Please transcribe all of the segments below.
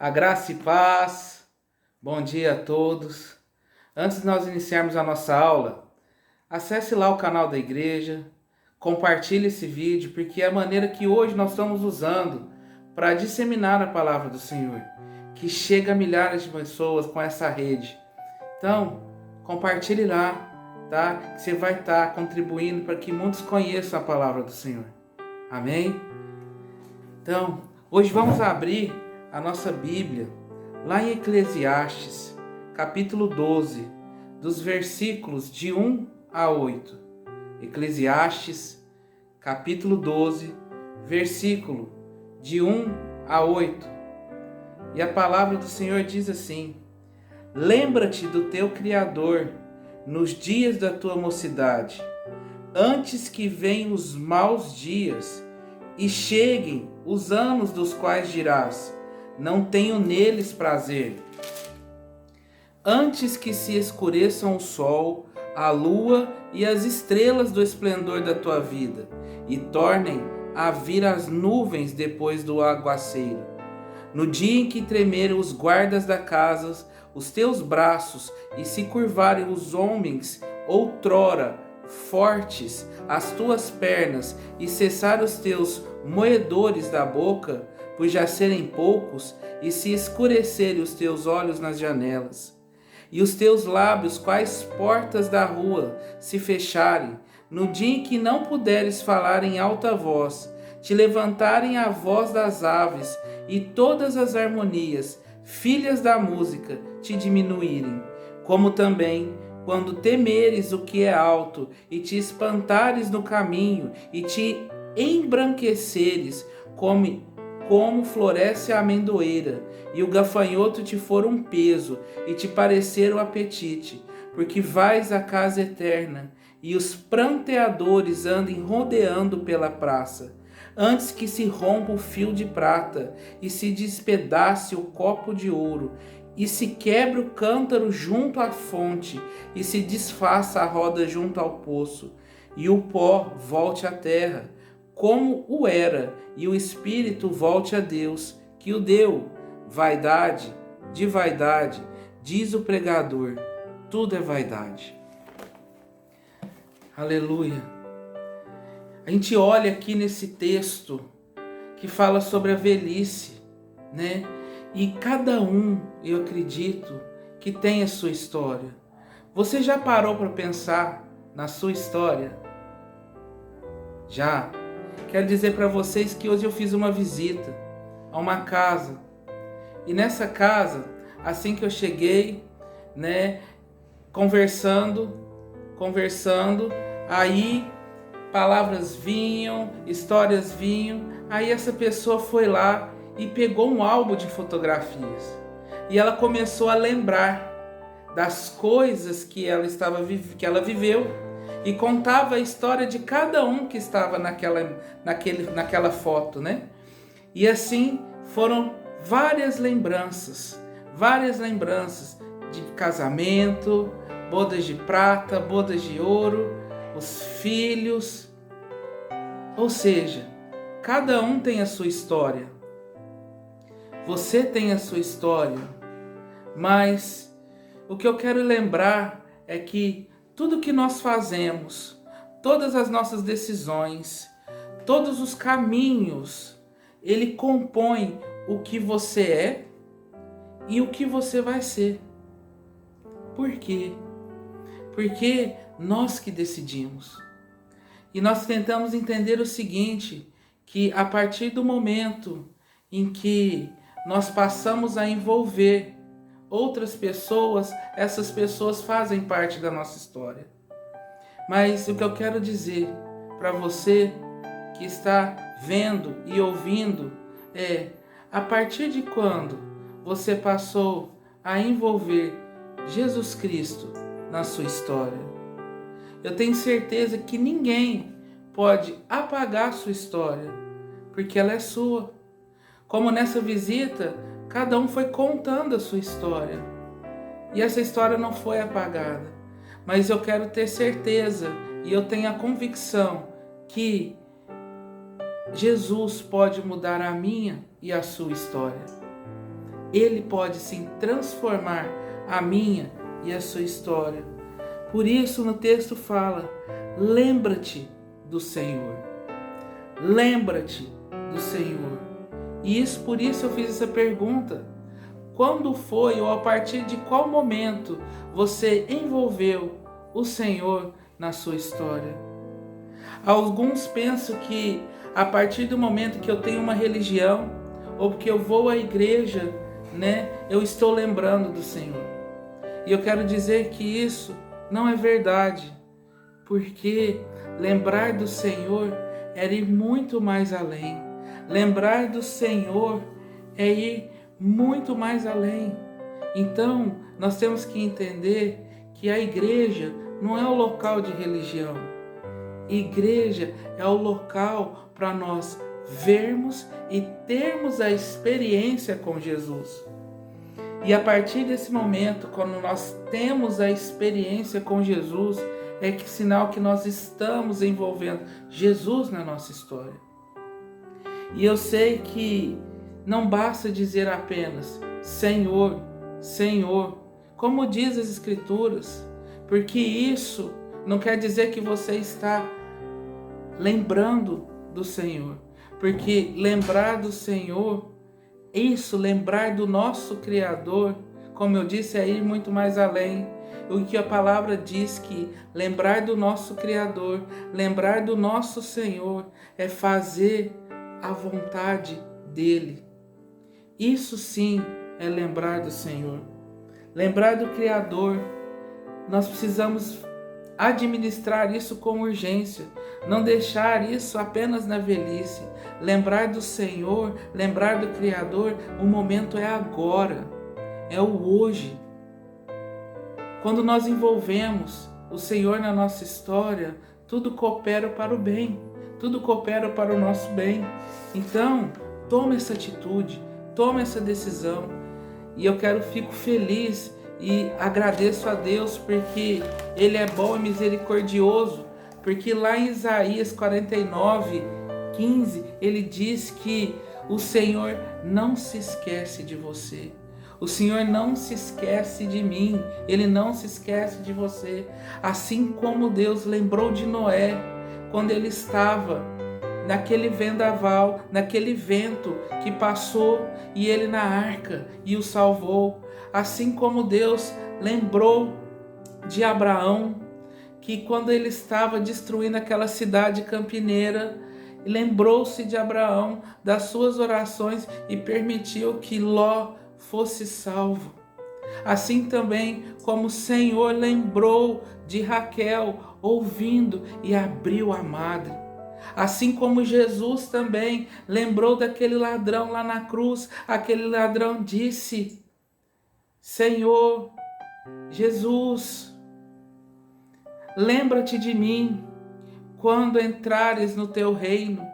A graça e paz, bom dia a todos. Antes de nós iniciarmos a nossa aula, acesse lá o canal da igreja, compartilhe esse vídeo, porque é a maneira que hoje nós estamos usando para disseminar a palavra do Senhor, que chega a milhares de pessoas com essa rede. Então, compartilhe lá, tá? Que você vai estar contribuindo para que muitos conheçam a palavra do Senhor. Amém? Então, hoje vamos abrir a nossa Bíblia lá em Eclesiastes, capítulo 12, dos versículos de 1 a 8. Eclesiastes, capítulo 12, versículo de 1 a 8. E a palavra do Senhor diz assim: Lembra-te do teu Criador nos dias da tua mocidade, antes que venham os maus dias e cheguem os anos dos quais dirás: não tenho neles prazer. Antes que se escureçam o sol, a lua e as estrelas do esplendor da tua vida, e tornem a vir as nuvens depois do aguaceiro. No dia em que tremerem os guardas da casa, os teus braços, e se curvarem os homens outrora fortes, as tuas pernas, e cessar os teus moedores da boca, por já serem poucos, e se escurecerem os teus olhos nas janelas, e os teus lábios, quais portas da rua, se fecharem, no dia em que não puderes falar em alta voz, te levantarem a voz das aves, e todas as harmonias, filhas da música, te diminuírem, como também quando temeres o que é alto, e te espantares no caminho, e te embranqueceres, como floresce a amendoeira, e o gafanhoto te for um peso, e te parecer o apetite, porque vais à casa eterna, e os pranteadores andem rodeando pela praça, antes que se rompa o fio de prata, e se despedace o copo de ouro, e se quebre o cântaro junto à fonte, e se desfaça a roda junto ao poço, e o pó volte à terra, como o era, e o espírito volte a Deus, que o deu. Vaidade de vaidade, diz o pregador, tudo é vaidade. Aleluia. A gente olha aqui nesse texto que fala sobre a velhice, né? E cada um, eu acredito, que tem a sua história. Você já parou para pensar na sua história? Já. Quero dizer para vocês que hoje eu fiz uma visita a uma casa. E nessa casa, assim que eu cheguei, né, conversando, aí palavras vinham, histórias vinham, aí essa pessoa foi lá e pegou um álbum de fotografias. E ela começou a lembrar das coisas que ela viveu e contava a história de cada um que estava naquela foto, né? E assim foram várias lembranças de casamento, bodas de prata, bodas de ouro, os filhos. Ou seja, cada um tem a sua história. Você tem a sua história, mas o que eu quero lembrar é que tudo que nós fazemos, todas as nossas decisões, todos os caminhos, ele compõe o que você é e o que você vai ser. Por quê? Porque nós que decidimos. E nós tentamos entender o seguinte, que a partir do momento em que nós passamos a envolver outras pessoas, essas pessoas fazem parte da nossa história. Mas o que eu quero dizer para você que está vendo e ouvindo é: a partir de quando você passou a envolver Jesus Cristo na sua história? Eu tenho certeza que ninguém pode apagar a sua história, porque ela é sua. Como nessa visita, cada um foi contando a sua história. E essa história não foi apagada. Mas eu quero ter certeza e eu tenho a convicção que Jesus pode mudar a minha e a sua história. Ele pode sim transformar a minha e a sua história. Por isso no texto fala: lembra-te do Senhor. Lembra-te do Senhor. E por isso eu fiz essa pergunta. Quando foi ou a partir de qual momento você envolveu o Senhor na sua história? Alguns pensam que a partir do momento que eu tenho uma religião ou que eu vou à igreja, eu estou lembrando do Senhor. E eu quero dizer que isso não é verdade, porque lembrar do Senhor é ir muito mais além. Lembrar do Senhor é ir muito mais além. Então, nós temos que entender que a igreja não é o local de religião. Igreja é o local para nós vermos e termos a experiência com Jesus. E a partir desse momento, quando nós temos a experiência com Jesus, é que sinal que nós estamos envolvendo Jesus na nossa história. E eu sei que não basta dizer apenas Senhor, Senhor, como diz as Escrituras, porque isso não quer dizer que você está lembrando do Senhor, porque lembrar do Senhor, lembrar do nosso Criador, como eu disse, é ir muito mais além. O que a palavra diz que lembrar do nosso Criador, lembrar do nosso Senhor, é fazer a vontade dEle. Isso sim é lembrar do Senhor. Lembrar do Criador. Nós precisamos administrar isso com urgência. Não deixar isso apenas na velhice. Lembrar do Senhor, lembrar do Criador, o momento é agora. É o hoje. Quando nós envolvemos o Senhor na nossa história, tudo coopera para o bem. Tudo coopera para o nosso bem. Então, toma essa atitude, toma essa decisão. E eu fico feliz e agradeço a Deus porque Ele é bom e misericordioso. Porque lá em Isaías 49:15, Ele diz que o Senhor não se esquece de você. O Senhor não se esquece de mim, Ele não se esquece de você. Assim como Deus lembrou de Noé, quando ele estava naquele vendaval, naquele vento que passou e ele na arca e o salvou. Assim como Deus lembrou de Abraão, que quando ele estava destruindo aquela cidade campineira, lembrou-se de Abraão, das suas orações e permitiu que Ló fosse salvo. Assim também como o Senhor lembrou de Raquel, ouvindo e abriu a madre. Assim como Jesus também lembrou daquele ladrão lá na cruz, aquele ladrão disse: Senhor, Jesus, lembra-te de mim quando entrares no teu reino.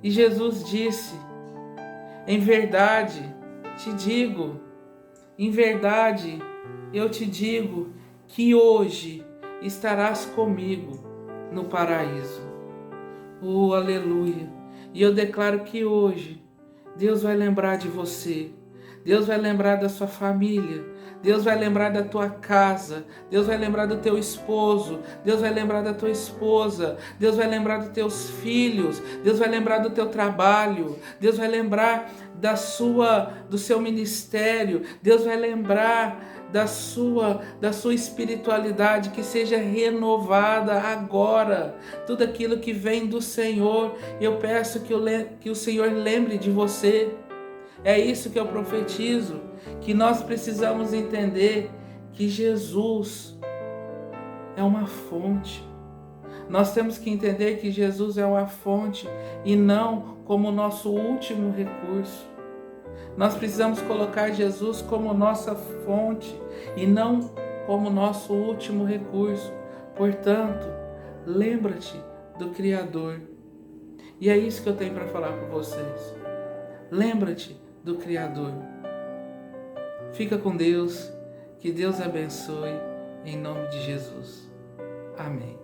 E Jesus disse: em verdade te digo, em verdade eu te digo que hoje estarás comigo no paraíso. Oh, aleluia! E eu declaro que hoje Deus vai lembrar de você, Deus vai lembrar da sua família, Deus vai lembrar da tua casa, Deus vai lembrar do teu esposo, Deus vai lembrar da tua esposa, Deus vai lembrar dos teus filhos, Deus vai lembrar do teu trabalho, Deus vai lembrar do seu ministério, Deus vai lembrar da sua espiritualidade, que seja renovada agora. Tudo aquilo que vem do Senhor, eu peço que o Senhor lembre de você. É isso que eu profetizo, que nós precisamos entender que Jesus é uma fonte. Nós temos que entender que Jesus é uma fonte e não como o nosso último recurso. Nós precisamos colocar Jesus como nossa fonte e não como nosso último recurso. Portanto, lembra-te do Criador. E é isso que eu tenho para falar para vocês. Lembra-te do Criador. Fica com Deus, que Deus abençoe, em nome de Jesus. Amém.